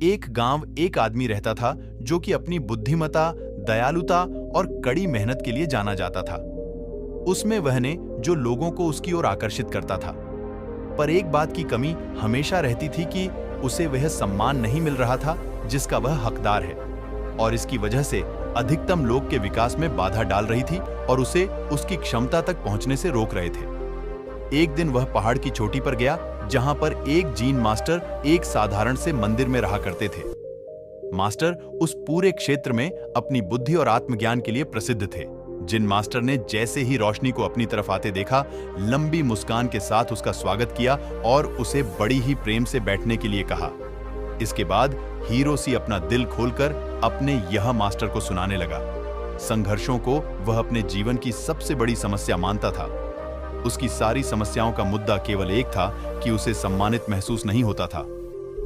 एक गांव एक आदमी रहता था जो कि अपनी बुद्धिमता, दयालुता और कड़ी मेहनत के लिए जाना जाता था। उसमें वह ने जो लोगों को उसकी ओर आकर्षित करता था। पर एक बात की कमी हमेशा रहती थी कि उसे वह सम्मान नहीं मिल रहा था जिसका वह हकदार है, और इसकी वजह से अधिकतम लोग के विकास में बाधा डाल रही थी और उसे उसकी क्षमता तक पहुंचने से रोक रहे थे। एक दिन वह पहाड़ की चोटी पर गया जहां पर एक जीन मास्टर एक साधारण से मंदिर में रहा करते थे। मास्टर उस पूरे क्षेत्र में अपनी बुद्धि और आत्मज्ञान के लिए प्रसिद्ध थे। जिन मास्टर ने जैसे ही रोशनी को अपनी तरफ आते देखा, लंबी मुस्कान के साथ उसका स्वागत किया और उसे बड़ी ही प्रेम से बैठने के लिए कहा। इसके बाद हीरोसी अपना दिल खोलकर अपने यह मास्टर को सुनाने लगा। संघर्षों को वह अपने जीवन की सबसे बड़ी समस्या मानता था। उसकी सारी समस्याओं का मुद्दा केवल एक था कि उसे सम्मानित महसूस नहीं होता था।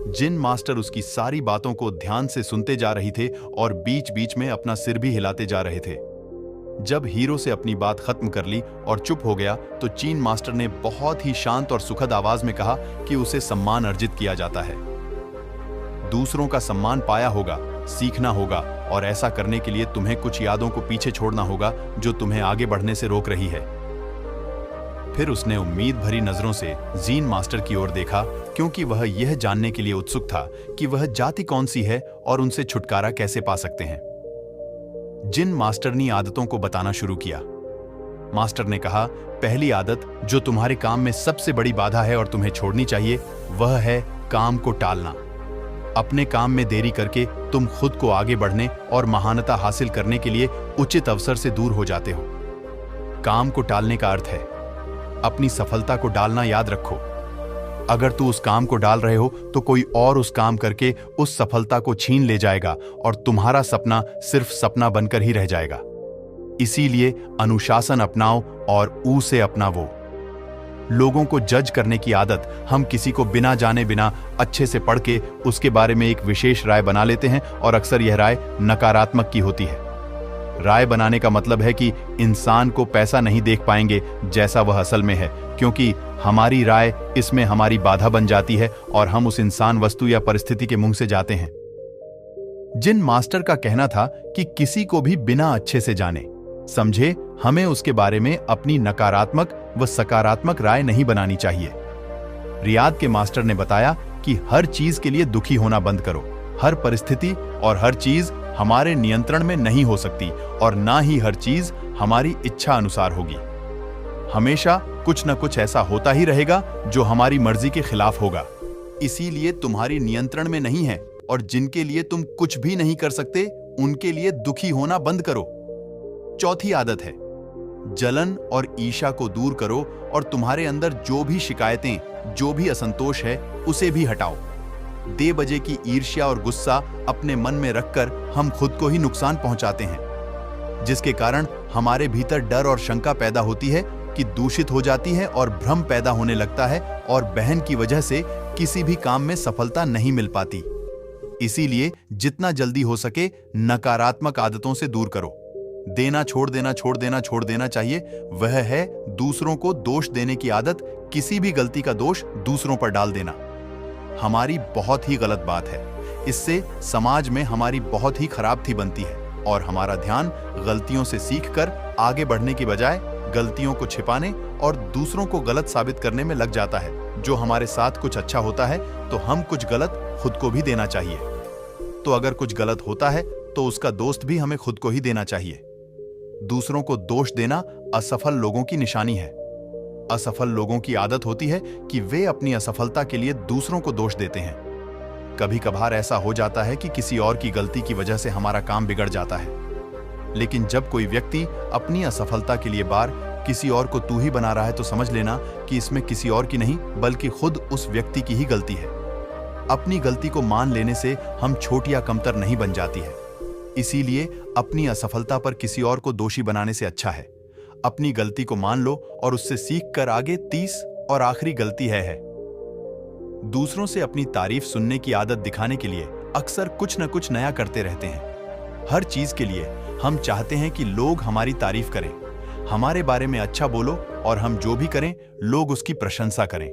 जिन मास्टर उसकी सारी बातों को ध्यान से सुनते जा रही थे और बीच बीच में अपना सिर भी हिलाते जा रहे थे। जब हीरो से अपनी बात खत्म कर ली और चुप हो गया तो चीन मास्टर ने बहुत ही शांत और सुखद आवाज में कहा कि उसे सम्मान अर्जित किया जाता है। दूसरों का सम्मान पाया होगा, सीखना होगा, और ऐसा करने के लिए तुम्हें कुछ यादों को पीछे छोड़ना होगा जो तुम्हें आगे बढ़ने से रोक रही है। फिर उसने उम्मीद भरी नजरों से जीन मास्टर की ओर देखा, क्योंकि वह यह जानने के लिए उत्सुक था कि वह जाति कौन सी है और उनसे छुटकारा कैसे पा सकते हैं। जिन मास्टर ने आदतों को बताना शुरू किया। मास्टर ने कहा, पहली आदत जो तुम्हारे काम में सबसे बड़ी बाधा है और तुम्हें छोड़नी चाहिए, वह है काम को टालना। अपने काम में देरी करके तुम खुद को आगे बढ़ने और महानता हासिल करने के लिए उचित अवसर से दूर हो जाते हो। काम को टालने का अर्थ है अपनी सफलता को डालना। याद रखो, अगर तू उस काम को डाल रहे हो तो कोई और उस काम करके उस सफलता को छीन ले जाएगा और तुम्हारा सपना सिर्फ सपना बनकर ही रह जाएगा। इसीलिए अनुशासन अपनाओ और ऊ से अपना वो। लोगों को जज करने की आदत हम किसी को बिना जाने बिना अच्छे से पढ़ के उसके बारे में एक विशेष राय बना लेते हैं, और अक्सर यह राय नकारात्मक की होती है। राय बनाने का मतलब है कि इंसान को पैसा नहीं देख पाएंगे जैसा वह असल में है, क्योंकि हमारी राय इसमें हमारी बाधा बन जाती है और हम उस इंसान, वस्तु या परिस्थिति के मुंह से जाते हैं। जिन मास्टर का कहना था कि किसी को भी बिना अच्छे से जाने समझे हमें उसके बारे में अपनी नकारात्मक व सकारात्मक राय नहीं बनानी चाहिए। रियाद के मास्टर ने बताया कि हर चीज के लिए दुखी होना बंद करो। हर परिस्थिति और हर चीज हमारे नियंत्रण में नहीं हो सकती, और ना ही हर चीज हमारी इच्छा अनुसार होगी। हमेशा कुछ न कुछ ऐसा होता ही रहेगा जो हमारी मर्जी के खिलाफ होगा। इसीलिए तुम्हारी नियंत्रण में नहीं है, और जिनके लिए तुम कुछ भी नहीं कर सकते उनके लिए दुखी होना बंद करो। चौथी आदत है जलन और ईर्ष्या को दूर करो, और तुम्हारे अंदर जो भी शिकायतें, जो भी असंतोष है, उसे भी हटाओ। बेवजह की ईर्ष्या और गुस्सा अपने मन में रखकर हम खुद को ही नुकसान पहुंचाते हैं, जिसके कारण हमारे भीतर डर और शंका पैदा होती है कि दूषित हो जाती है और भ्रम पैदा होने लगता है, और बहन की वजह से किसी भी काम में सफलता नहीं मिल पाती। इसीलिए जितना जल्दी हो सके नकारात्मक आदतों से दूर करो। देना छोड़ देना छोड़ देना छोड़ देना चाहिए। वह है दूसरों को दोष देने की आदत। किसी भी गलती का दोष दूसरों पर डाल देना हमारी बहुत ही गलत बात है। इससे समाज में हमारी बहुत ही खराब थी बनती है, और हमारा ध्यान गलतियों से सीखकर आगे बढ़ने की बजाय गलतियों को छिपाने और दूसरों को गलत साबित करने में लग जाता है। जो हमारे साथ कुछ अच्छा होता है तो हम कुछ गलत खुद को भी देना चाहिए। तो अगर कुछ गलत होता है तो उसका दोस्त भी हमें खुद को ही देना चाहिए। दूसरों को दोष देना असफल लोगों की निशानी है। असफल लोगों की आदत होती है कि वे अपनी असफलता के लिए दूसरों को दोष देते हैं। कभी कभार ऐसा हो जाता है कि किसी और की गलती की वजह से हमारा काम बिगड़ जाता है, लेकिन जब कोई व्यक्ति अपनी असफलता के लिए बार किसी और को तू ही बना रहा है तो समझ लेना कि इसमें किसी और की नहीं बल्कि खुद उस व्यक्ति की ही गलती है। अपनी गलती को मान लेने से हम छोटी या कमतर नहीं बन जाती है। इसीलिए अपनी असफलता पर किसी और को दोषी बनाने से अच्छा है अपनी गलती को मान लो और उससे सीख कर आगे 30 और आखिरी गलती है। दूसरों से अपनी तारीफ सुनने की आदत दिखाने के लिए अक्सर कुछ न कुछ नया करते रहते हैं। हर चीज के लिए हम चाहते हैं कि लोग हमारी तारीफ करें, हमारे बारे में अच्छा बोलो, और हम जो भी करें लोग उसकी प्रशंसा करें।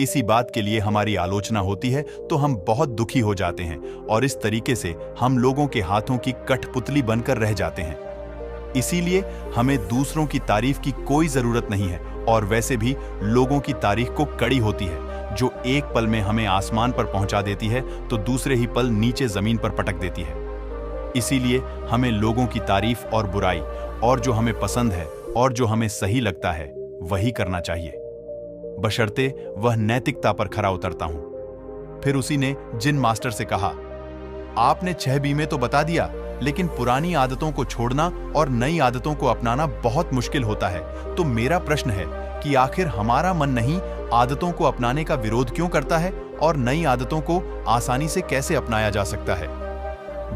इसी बात के लिए हमारी आलोचना होती है तो हम बहुत दुखी हो जाते हैं और इस तरीके से हम लोगों के हाथों की कठपुतली बनकर रह जाते हैं। इसीलिए हमें दूसरों की तारीफ की कोई जरूरत नहीं है और वैसे भी लोगों की तारीफ को कड़ी होती है जो एक पल में हमें आसमान पर पहुंचा देती है तो दूसरे ही पल नीचे जमीन पर पटक देती है। इसीलिए हमें लोगों की तारीफ और बुराई और जो हमें पसंद है और जो हमें सही लगता है वही करना चाहिए, बशर्ते वह नैतिकता पर खरा उतरता हूं। फिर उसी ने जिन मास्टर से कहा, आपने 6 बीमे तो बता दिया, लेकिन पुरानी आदतों को छोड़ना और नई आदतों को अपनाना बहुत मुश्किल होता है। तो मेरा प्रश्न है कि आखिर हमारा मन नहीं आदतों को अपनाने का विरोध क्यों करता है और नई आदतों को आसानी से कैसे अपनाया जा सकता है?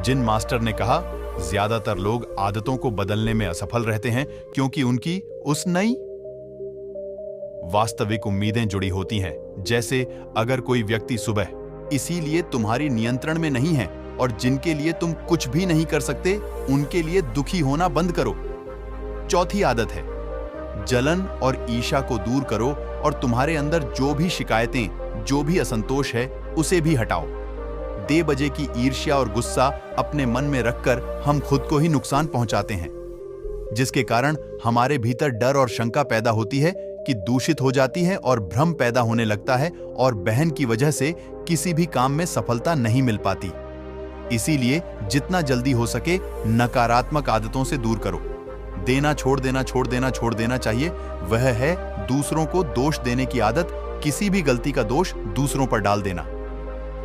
जिन मास्टर ने कहा, ज्यादातर लोग आदतों को बदलने में असफल रहते हैं क्योंकि उनकी उस नई वास्तविक उम्मीदें जुड़ी होती हैं। जैसे अगर कोई व्यक्ति सुबह इसीलिए तुम्हारी नियंत्रण में नहीं है और जिनके लिए तुम कुछ भी नहीं कर सकते उनके लिए दुखी होना बंद करो। चौथी आदत है, जलन और ईर्ष्या को दूर करो और तुम्हारे अंदर जो भी शिकायतें, जो भी असंतोष है उसे भी हटाओ। बेवजह की ईर्ष्या और गुस्सा अपने मन में रखकर हम खुद को ही नुकसान पहुंचाते हैं, जिसके कारण हमारे भीतर डर और शंका पैदा होती है कि दूषित हो जाती है और भ्रम पैदा होने लगता है और बहन की वजह से किसी भी काम में सफलता नहीं मिल पाती। इसीलिए जितना जल्दी हो सके नकारात्मक आदतों से दूर करो। देना छोड़ देना चाहिए। वह है दूसरों को दोष देने की आदत, किसी भी गलती का दोष दूसरों पर डाल देना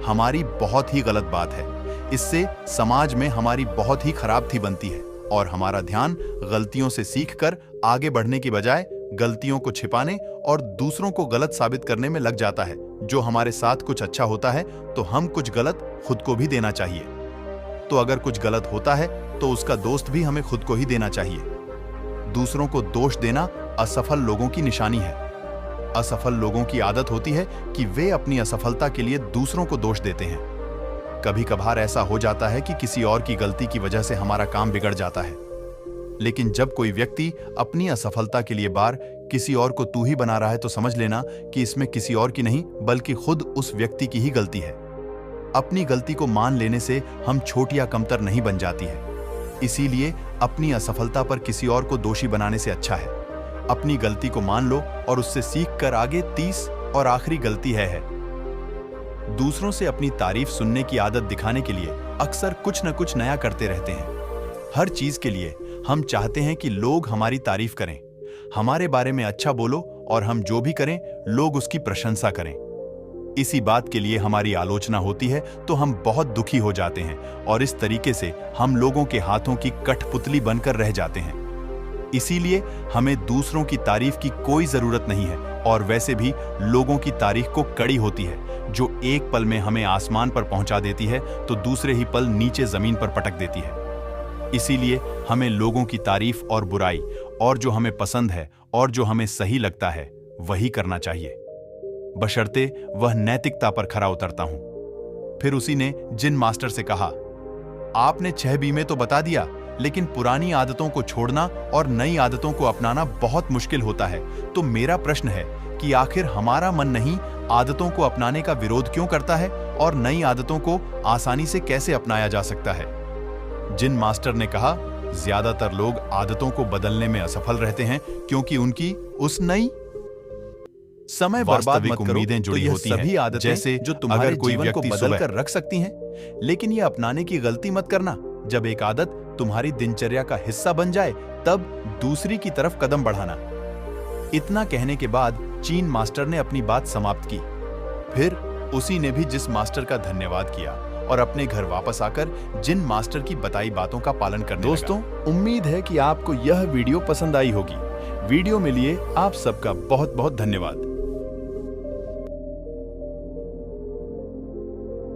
हमारी बहुत ही गलत बात है। इससे समाज में हमारी बहुत ही खराब थी बनती है और हमारा ध्यान गलतियों से सीखकर आगे बढ़ने की बजाय गलतियों को छिपाने और दूसरों को गलत साबित करने में लग जाता है। जो हमारे साथ कुछ अच्छा होता है तो हम कुछ गलत खुद को भी देना चाहिए। तो अगर कुछ गलत होता है तो उसका दोस्त भी हमें खुद को ही देना चाहिए। दूसरों को दोष देना असफल लोगों की निशानी है। असफल लोगों की आदत होती है कि वे अपनी असफलता के लिए दूसरों को दोष देते हैं। कभी कभार ऐसा हो जाता है कि किसी और की गलती की वजह से हमारा काम बिगड़ जाता है, लेकिन जब कोई व्यक्ति अपनी असफलता के लिए बार किसी और को तू ही बना रहा है तो समझ लेना कि इसमें किसी और की नहीं बल्कि खुद उस व्यक्ति की ही गलती है। अपनी गलती को मान लेने से हम छोटी या कमतर नहीं बन जाती है। इसीलिए अपनी असफलता पर किसी और को दोषी बनाने से अच्छा है अपनी गलती को मान लो और उससे सीख कर आगे 30 और आखिरी गलती है। दूसरों से अपनी तारीफ सुनने की आदत दिखाने के लिए अक्सर कुछ न कुछ नया करते रहते हैं। हर चीज के लिए हम चाहते हैं कि लोग हमारी तारीफ करें, हमारे बारे में अच्छा बोलो और हम जो भी करें लोग उसकी प्रशंसा करें। इसी बात के लिए हमारी आलोचना होती है तो हम बहुत दुखी हो जाते हैं और इस तरीके से हम लोगों के हाथों की कठपुतली बनकर रह जाते हैं। इसीलिए हमें दूसरों की तारीफ की कोई जरूरत नहीं है और वैसे भी लोगों की तारीफ को कड़ी होती है जो एक पल में हमें आसमान पर पहुंचा देती है तो दूसरे ही पल नीचे जमीन पर पटक देती है। इसीलिए हमें लोगों की तारीफ और बुराई और जो हमें पसंद है और जो हमें सही लगता है वही करना चाहिए, बशर्ते वह नैतिकता पर खरा उतरता हूं। फिर उसी ने जिन मास्टर से कहा, आपने 6 बीमे तो बता दिया, लेकिन पुरानी आदतों को छोड़ना और नई आदतों को अपनाना बहुत मुश्किल होता है। तो मेरा प्रश्न है कि आखिर हमारा मन नहीं आदतों को अपनाने का विरोध क्यों करता है और नई आदतों को आसानी से कैसे अपनाया जा सकता है? जिन मास्टर ने कहा, ज्यादातर लोग आदतों को बदलने में असफल रहते हैं क्योंकि उनकी उस नई समय बर्बाद मत करो। उम्मीदें जुड़ी होती हैं, सभी आदतें जैसे जो तुम्हारे जीवन को बदल कर रख सकती हैं, लेकिन ये अपनाने की गलती मत करना। जब एक आदत तुम्हारी दिनचर्या का हिस्सा बन जाए तब दूसरी की तरफ कदम बढ़ाना। इतना कहने के बाद चीन मास्टर ने अपनी बात समाप्त की। फिर उसी ने भी जिस मास्टर का धन्यवाद किया और अपने घर वापस आकर जिन मास्टर की बताई बातों का पालन करने लगा। दोस्तों, उम्मीद है कि आपको यह वीडियो पसंद आई होगी। वीडियो में लिए आप सबका बहुत बहुत धन्यवाद।